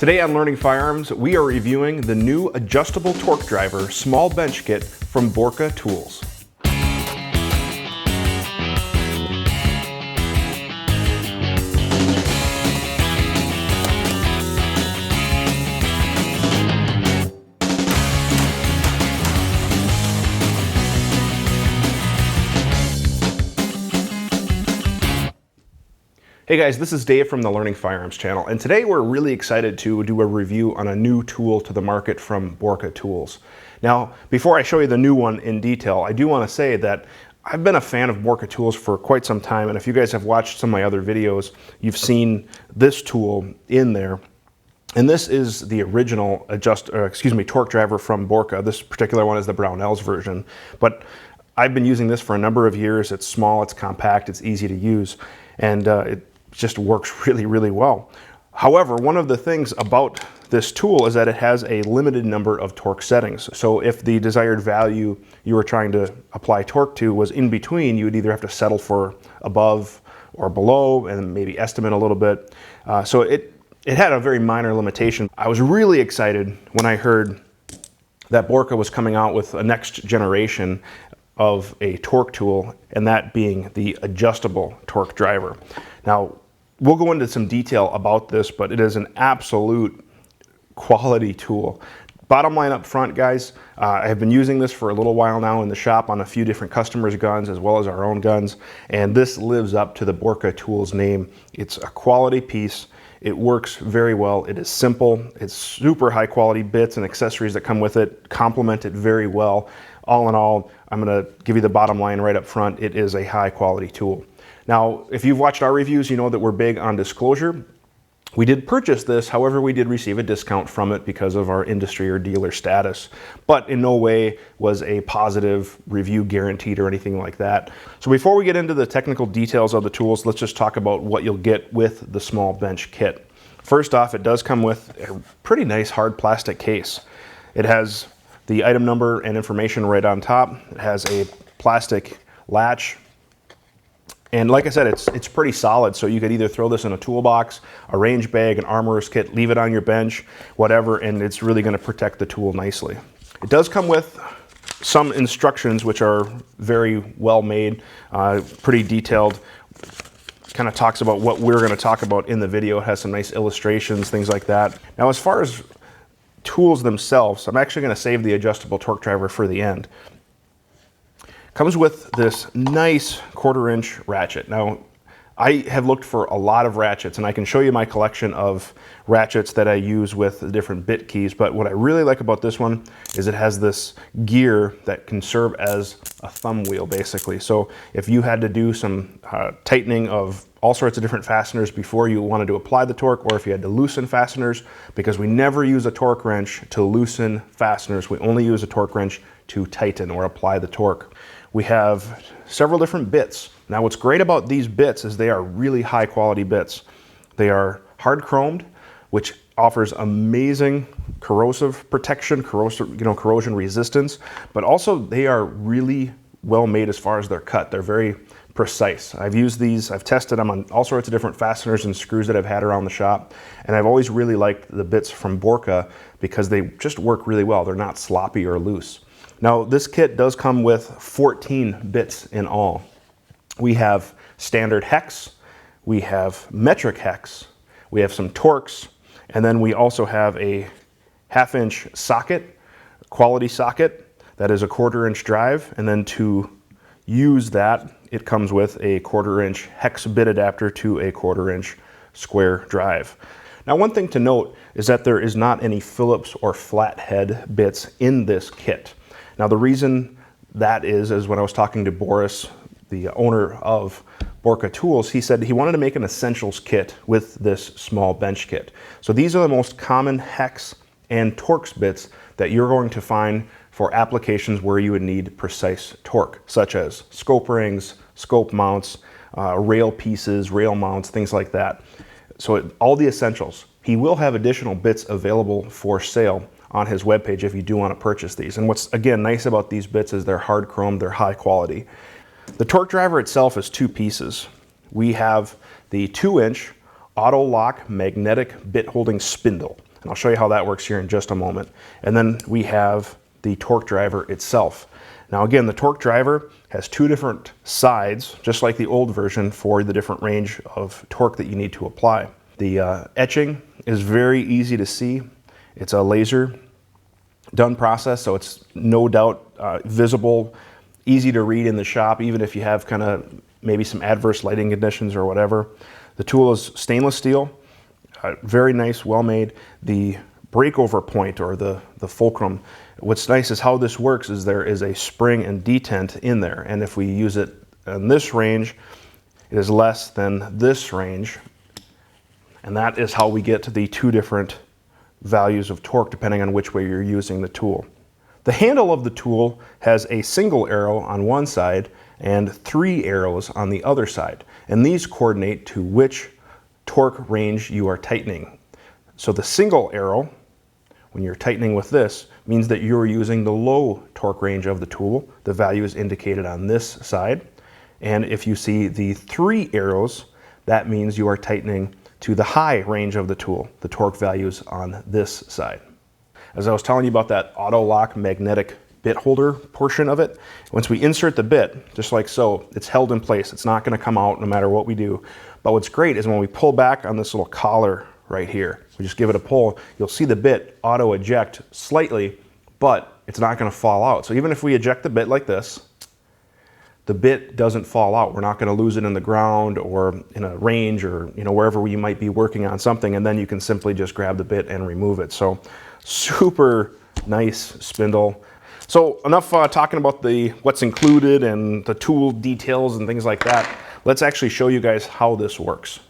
Today on Learning Firearms, we are reviewing the new adjustable torque driver small bench kit from Borka Tools. Hey guys, this is Dave from the Learning Firearms channel, and today we're really excited to do a review on a new tool to the market from Borka Tools. Now, before I show you the new one in detail, I do want to say that I've been a fan of Borka Tools for quite some time, and if you guys have watched some of my other videos, you've seen this tool in there. And this is the original torque driver from Borka. This particular one is the Brownells version, but I've been using this for a number of years. It's small, it's compact, it's easy to use, and it just works really, really well. However, one of the things about this tool is that it has a limited number of torque settings. So if the desired value you were trying to apply torque to was in between, you would either have to settle for above or below and maybe estimate a little bit. So it had a very minor limitation. I was really excited when I heard that Borka was coming out with a next generation of a torque tool, and that being the adjustable torque driver. Now, we'll go into some detail about this, but it is an absolute quality tool. Bottom line up front, guys, I have been using this for a little while now in the shop on a few different customers' guns as well as our own guns, and this lives up to the Borka Tools name. It's a quality piece. It works very well. It is simple. It's super high quality bits and accessories that come with it, complement it very well. All in all, I'm going to give you the bottom line right up front. It is a high quality tool. Now, if you've watched our reviews, you know that we're big on disclosure. We did purchase this, however, we did receive a discount from it because of our industry or dealer status, but in no way was a positive review guaranteed or anything like that. So before we get into the technical details of the tools, let's just talk about what you'll get with the small bench kit. First off, it does come with a pretty nice hard plastic case. It has the item number and information right on top. It has a plastic latch. And like I said, it's pretty solid, so you could either throw this in a toolbox, a range bag, an armorer's kit, leave it on your bench, whatever, and it's really going to protect the tool nicely. It does come with some instructions which are very well made, pretty detailed. Kind of talks about what we're going to talk about in the video. It has some nice illustrations, things like that. Now, as far as tools themselves, I'm actually going to save the adjustable torque driver for the end. Comes with this nice 1/4-inch ratchet. Now, I have looked for a lot of ratchets, and I can show you my collection of ratchets that I use with the different bit keys, but what I really like about this one is it has this gear that can serve as a thumb wheel, basically. So if you had to do some tightening of all sorts of different fasteners before you wanted to apply the torque, or if you had to loosen fasteners, because we never use a torque wrench to loosen fasteners, we only use a torque wrench to tighten or apply the torque. We have several different bits. Now, what's great about these bits is they are really high quality bits. They are hard chromed, which offers amazing corrosive protection, corrosion resistance, but also they are really well made as far as their cut. They're very precise. I've used these, I've tested them on all sorts of different fasteners and screws that I've had around the shop, and I've always really liked the bits from Borka because they just work really well. They're not sloppy or loose. Now, this kit does come with 14 bits in all. We have standard hex, we have metric hex, we have some torques, and then we also have a 1/2-inch socket, quality socket, that is a 1/4-inch drive, and then to use that, it comes with a 1/4-inch hex bit adapter to a 1/4-inch square drive. Now, one thing to note is that there is not any Phillips or flathead bits in this kit. Now, the reason that is when I was talking to Boris, the owner of Borka Tools, he said he wanted to make an essentials kit with this small bench kit. So these are the most common hex and torques bits that you're going to find for applications where you would need precise torque, such as scope rings, scope mounts, rail pieces, rail mounts, things like that. So all the essentials. He will have additional bits available for sale on his webpage if you do want to purchase these. And what's, again, nice about these bits is they're hard chrome, they're high quality. The torque driver itself is 2 pieces. We have the 2-inch Autolock magnetic bit holding spindle. And I'll show you how that works here in just a moment. And then we have the torque driver itself. Now again, the torque driver has two different sides, just like the old version, for the different range of torque that you need to apply. The etching is very easy to see. It's a laser done process, so it's no doubt visible, easy to read in the shop, even if you have kind of maybe some adverse lighting conditions or whatever. The tool is stainless steel, very nice, well made. The breakover point, or the fulcrum, what's nice is how this works is there is a spring and detent in there, and if we use it in this range, it is less than this range, and that is how we get to the two different values of torque depending on which way you're using the tool. The handle of the tool has a single arrow on one side and 3 arrows on the other side, and these coordinate to which torque range you are tightening. So the single arrow, when you're tightening with this, means that you're using the low torque range of the tool. The value is indicated on this side. And if you see the 3 arrows, that means you are tightening to the high range of the tool. The torque value is on this side. As I was telling you about that Autolock magnetic bit holder portion of it, once we insert the bit, just like so, it's held in place. It's not going to come out no matter what we do. But what's great is when we pull back on this little collar right here, we just give it a pull, you'll see the bit auto eject slightly, but it's not going to fall out. So even if we eject the bit like this, the bit doesn't fall out. We're not going to lose it in the ground or in a range, or wherever you might be working on something, and then you can simply just grab the bit and remove it. So super nice spindle. So enough talking about what's included and the tool details and things like that. Let's actually show you guys how this works.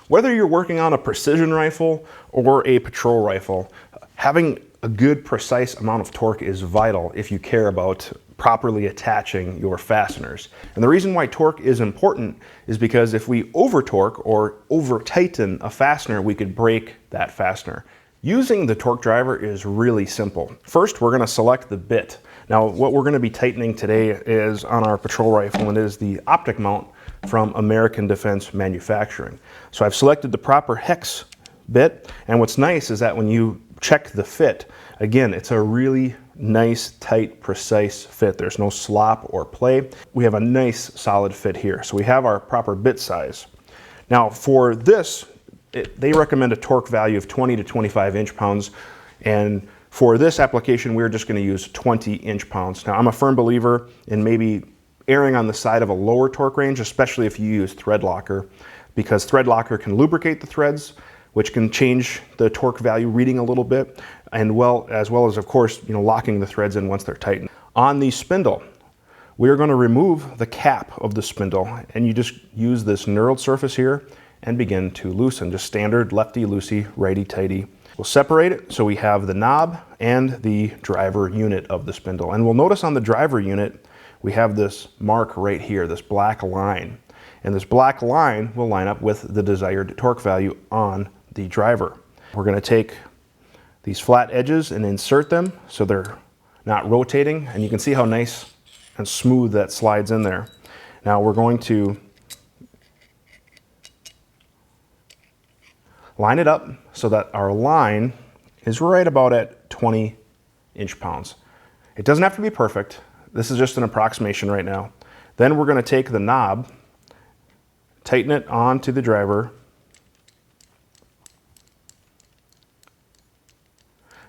Whether you're working on a precision rifle or a patrol rifle, having a good precise amount of torque is vital if you care about properly attaching your fasteners. And the reason why torque is important is because if we over torque or over tighten a fastener, we could break that fastener. Using the torque driver is really simple. First, we're going to select the bit. Now, what we're going to be tightening today is on our patrol rifle, and it is the optic mount from American Defense Manufacturing. So I've selected the proper hex bit, and what's nice is that when you check the fit, again, it's a really nice, tight, precise fit. There's no slop or play. We have a nice solid fit here. So we have our proper bit size. Now for this, they recommend a torque value of 20 to 25 inch-pounds, and for this application we're just going to use 20 inch-pounds. Now I'm a firm believer in maybe erring on the side of a lower torque range, especially if you use thread locker, because thread locker can lubricate the threads, which can change the torque value reading a little bit, and as well as of course locking the threads in once they're tightened. On the spindle, we're going to remove the cap of the spindle, and you just use this knurled surface here and begin to loosen, just standard lefty-loosey, righty-tighty. We'll separate it so we have the knob and the driver unit of the spindle. And we'll notice on the driver unit, we have this mark right here, this black line. And this black line will line up with the desired torque value on the driver. We're going to take these flat edges and insert them so they're not rotating. And you can see how nice and smooth that slides in there. Now we're going to line it up so that our line is right about at 20 inch-pounds. It doesn't have to be perfect. This is just an approximation right now. Then we're going to take the knob, tighten it onto the driver,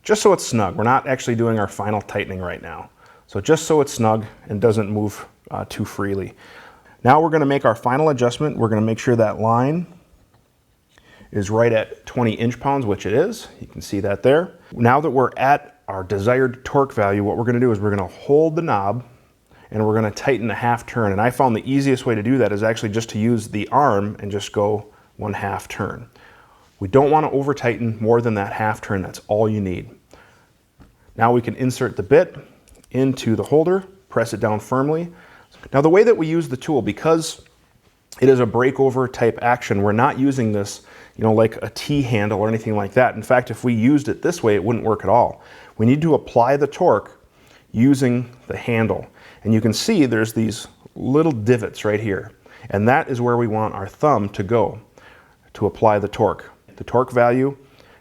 just so it's snug. We're not actually doing our final tightening right now. So just so it's snug and doesn't move too freely. Now we're going to make our final adjustment. We're going to make sure that line is right at 20 inch-pounds, which it is. You can see that there. Now that we're at our desired torque value, what we're going to do is we're going to hold the knob and we're going to tighten a half turn. And I found the easiest way to do that is actually just to use the arm and just go 1/2 turn. We don't want to over tighten more than that half turn. That's all you need. Now we can insert the bit into the holder, press it down firmly. Now the way that we use the tool, because it is a breakover type action, we're not using this like a T-handle or anything like that. In fact, if we used it this way, it wouldn't work at all. We need to apply the torque using the handle. And you can see there's these little divots right here. And that is where we want our thumb to go to apply the torque. The torque value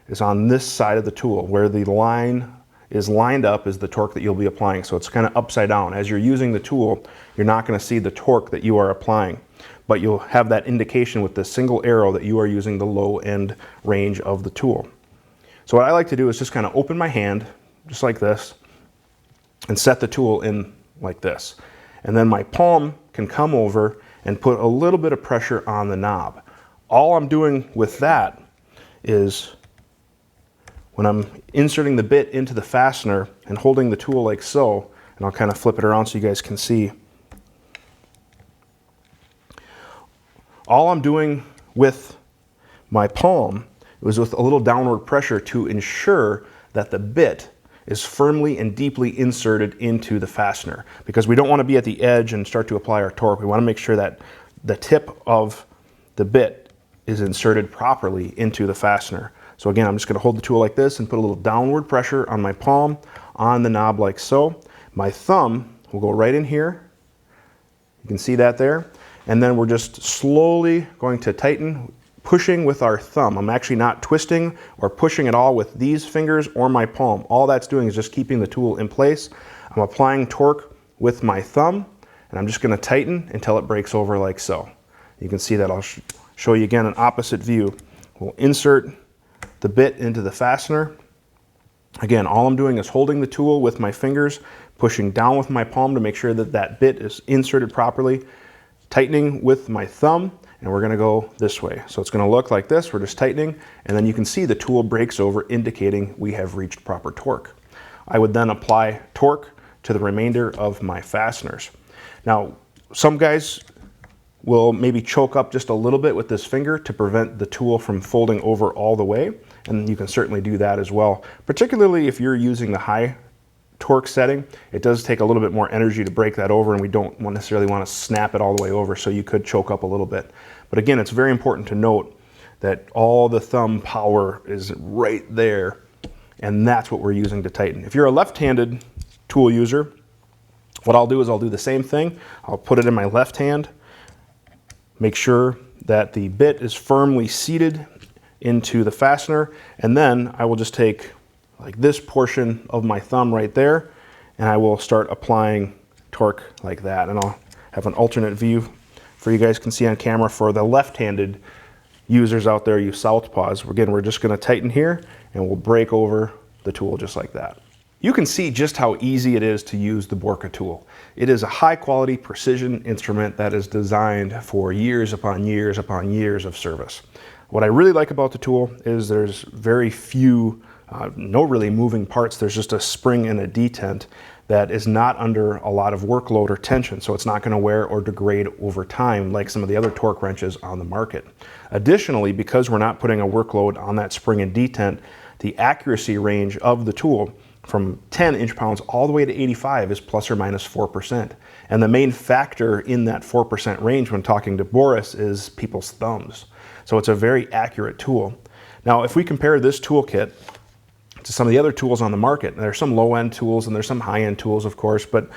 is on this side of the tool. Where the line is lined up is the torque that you'll be applying. So it's kind of upside down. As you're using the tool, you're not going to see the torque that you are applying, but you'll have that indication with the single arrow that you are using the low end range of the tool. So what I like to do is just kind of open my hand, just like this, and set the tool in like this. And then my palm can come over and put a little bit of pressure on the knob. All I'm doing with that is when I'm inserting the bit into the fastener and holding the tool like so, and I'll kind of flip it around so you guys can see. All I'm doing with my palm is with a little downward pressure to ensure that the bit is firmly and deeply inserted into the fastener, because we don't want to be at the edge and start to apply our torque. We want to make sure that the tip of the bit is inserted properly into the fastener. So again, I'm just going to hold the tool like this and put a little downward pressure on my palm on the knob like so. My thumb will go right in here. You can see that there. And then we're just slowly going to tighten, pushing with our thumb. I'm actually not twisting or pushing at all with these fingers or my palm. All that's doing is just keeping the tool in place. I'm applying torque with my thumb, and I'm just going to tighten until it breaks over like so. You can see that. I'll show you again an opposite view. We'll insert the bit into the fastener. Again, all I'm doing is holding the tool with my fingers, pushing down with my palm to make sure that that bit is inserted properly, tightening with my thumb, and we're going to go this way. So it's going to look like this. We're just tightening, and then you can see the tool breaks over, indicating we have reached proper torque. I would then apply torque to the remainder of my fasteners. Now, some guys will maybe choke up just a little bit with this finger to prevent the tool from folding over all the way, and you can certainly do that as well. Particularly if you're using the high torque setting, it does take a little bit more energy to break that over, and we don't necessarily want to snap it all the way over, so you could choke up a little bit. But again, it's very important to note that all the thumb power is right there, and that's what we're using to tighten. If you're a left-handed tool user, what I'll do is I'll do the same thing. I'll put it in my left hand, make sure that the bit is firmly seated into the fastener, and then I will just take like this portion of my thumb right there, and I will start applying torque like that. And I'll have an alternate view for you guys can see on camera for the left-handed users out there, you southpaws. Again, we're just going to tighten here, and we'll break over the tool just like that. You can see just how easy it is to use the Borka tool. It is a high-quality precision instrument that is designed for years upon years upon years of service. What I really like about the tool is there's very few, no really moving parts. There's just a spring and a detent that is not under a lot of workload or tension, so it's not going to wear or degrade over time like some of the other torque wrenches on the market. Additionally, because we're not putting a workload on that spring and detent, the accuracy range of the tool from 10 inch-pounds all the way to 85 is plus or minus 4%. And the main factor in that 4% range when talking to Boris is people's thumbs. So it's a very accurate tool. Now, if we compare this toolkit to some of the other tools on the market, there's some low-end tools and there's some high-end tools, of course, but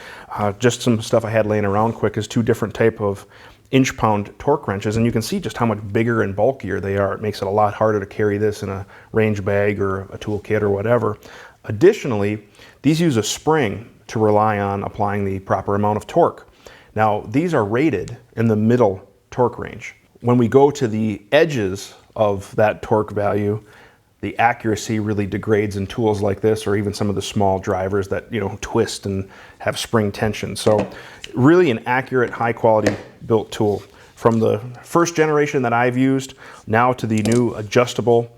just some stuff I had laying around quick is two different type of inch-pound torque wrenches, and you can see just how much bigger and bulkier they are. It makes it a lot harder to carry this in a range bag or a tool kit or whatever. Additionally, these use a spring to rely on applying the proper amount of torque. Now, these are rated in the middle torque range. When we go to the edges of that torque value, the accuracy really degrades in tools like this, or even some of the small drivers that, you know, twist and have spring tension. So really an accurate, high quality built tool. From the first generation that I've used now to the new adjustable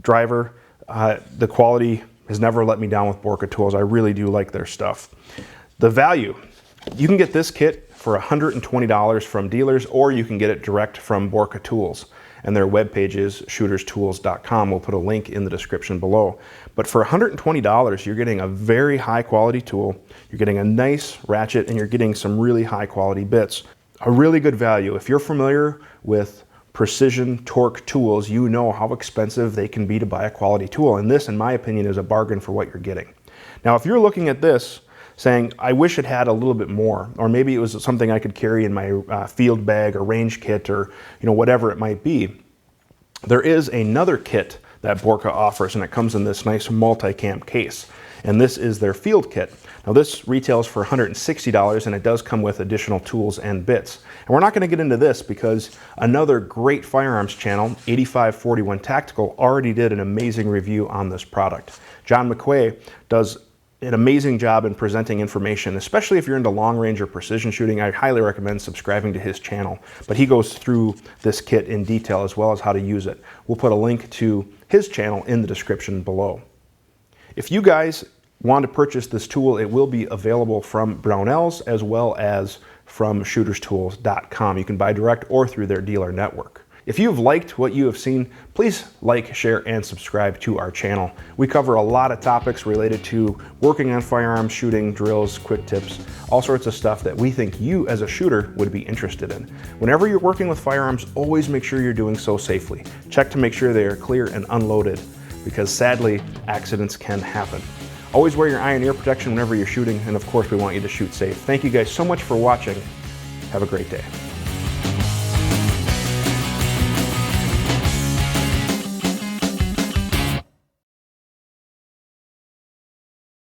driver, the quality has never let me down with Borka Tools. I really do like their stuff. The value, you can get this kit for $120 from dealers, or you can get it direct from Borka Tools. And their webpage is shooterstools.com. We'll put a link in the description below. But for $120, you're getting a very high quality tool. You're getting a nice ratchet, and you're getting some really high quality bits. A really good value. If you're familiar with precision torque tools, you know how expensive they can be to buy a quality tool. And this, in my opinion, is a bargain for what you're getting. Now, if you're looking at this saying, I wish it had a little bit more, or maybe it was something I could carry in my field bag or range kit, or whatever it might be, there is another kit that Borka offers, and it comes in this nice multi-cam case. And this is their field kit. Now this retails for $160, and it does come with additional tools and bits. And we're not going to get into this because another great firearms channel, 8541 Tactical, already did an amazing review on this product. John McQuay does an amazing job in presenting information, especially if you're into long range or precision shooting. I highly recommend subscribing to his channel. But he goes through this kit in detail as well as how to use it. We'll put a link to his channel in the description below. If you guys want to purchase this tool, it will be available from Brownells as well as from shooterstools.com. You can buy direct or through their dealer network. If you've liked what you have seen, please like, share, and subscribe to our channel. We cover a lot of topics related to working on firearms, shooting, drills, quick tips, all sorts of stuff that we think you as a shooter would be interested in. Whenever you're working with firearms, always make sure you're doing so safely. Check to make sure they are clear and unloaded, because sadly, accidents can happen. Always wear your eye and ear protection whenever you're shooting, and of course we want you to shoot safe. Thank you guys so much for watching. Have a great day.